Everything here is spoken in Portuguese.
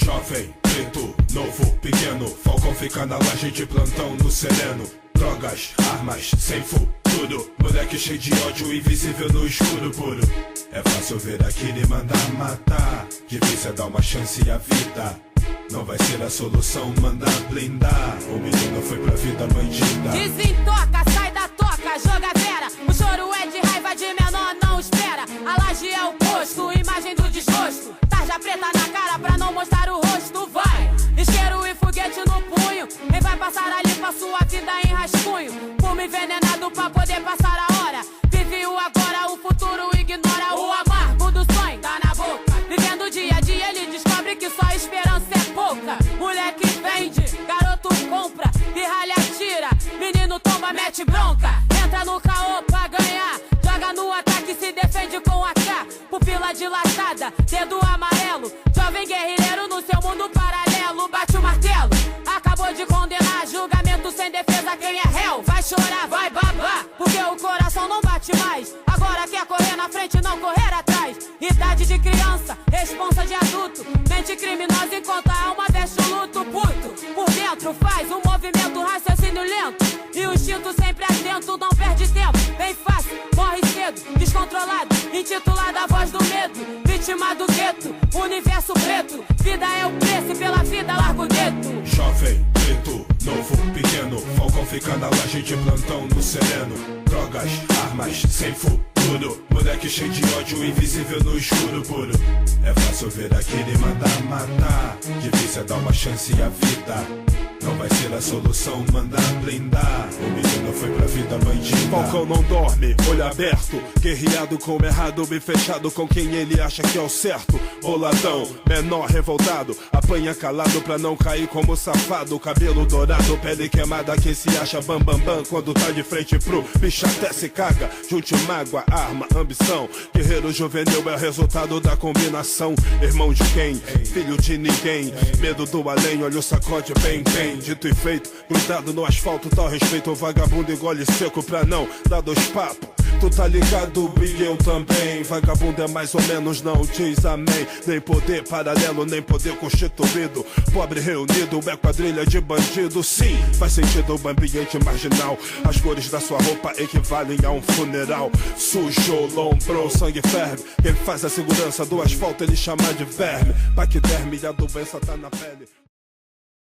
Jovem, preto, novo, pequeno, Falcão fica na laje de plantão no sereno. Drogas, armas, sem futuro, moleque cheio de ódio, invisível no escuro puro. É fácil ver aquele mandar matar, difícil é dar uma chance à vida. Não vai ser a solução, mandar blindar. O menino foi pra vida bandida. Desentoca, sai da toca, joga vera. O choro é de raiva de menor, não espera. A laje é o posto, imagem do desgosto. Tarja preta na cara pra não mostrar o rosto. Vai, isqueiro e foguete no punho. Quem vai passar ali pra sua vida em rascunho. Fumo envenenado pra poder passar a hora. Vive o agora, o futuro ignora. O amargo do sonho tá na boca. Vivendo o dia a dia ele descobre que só esperança é pouca. Moleque vende, garoto compra, pirralha tira, menino tomba, mete bronca. Entra no caô pra ganhar, joga no ataque, se defende com AK. Pupila dilatada, dedo amarelo, jovem guerrilheiro no seu mundo paralelo. Bate o martelo, acabou de condenar, julgamento sem defesa, quem é réu vai chorar, vai babar, porque o coração não bate mais. Agora quer correr na frente, não correr atrás. Idade de criança, responsa de adulto, mente criminosa enquanto a alma veste o luto. Puto, por dentro faz um movimento, raciocínio lento e o instinto sempre atento, não perde tempo. Bem fácil, morre cedo, descontrolado, intitulada a voz do medo. Vítima do gueto, universo preto. Vida é o preço e pela vida larga o dedo. Jovem, preto, novo, pequeno, Falcão fica na laje de plantão no sereno. Drogas, armas, sem futuro, moleque cheio de ódio, invisível no escuro puro. É fácil ver aquele mandar matar, difícil é dar uma chance à vida. Não vai ser a solução, mandar blindar. O menino foi pra vida bandida. Falcão não dorme, olho aberto, guerreado com o errado, bem fechado com quem ele acha que é o certo. Boladão, menor revoltado, apanha calado pra não cair como safado. Cabelo dourado, pele queimada, quem se acha bam bam bam quando tá de frente pro bicho até se caga. Junte mágoa, arma, ambição, guerreiro juvenil é resultado da combinação. Irmão de quem? Filho de ninguém, medo do além, olha o sacode bem bem. Dito e feito, grudado no asfalto, tal respeito. O vagabundo engole seco pra não dar dois papos. Tu tá ligado, e eu também. Vagabundo é mais ou menos, não diz amém. Nem poder paralelo, nem poder constituído. Pobre reunido, é quadrilha de bandido. Sim, faz sentido o ambiente marginal. As cores da sua roupa equivalem a um funeral. Sujo, lombrou, sangue ferve. Quem faz a segurança do asfalto ele chama de verme. Paquiderme e a doença tá na pele.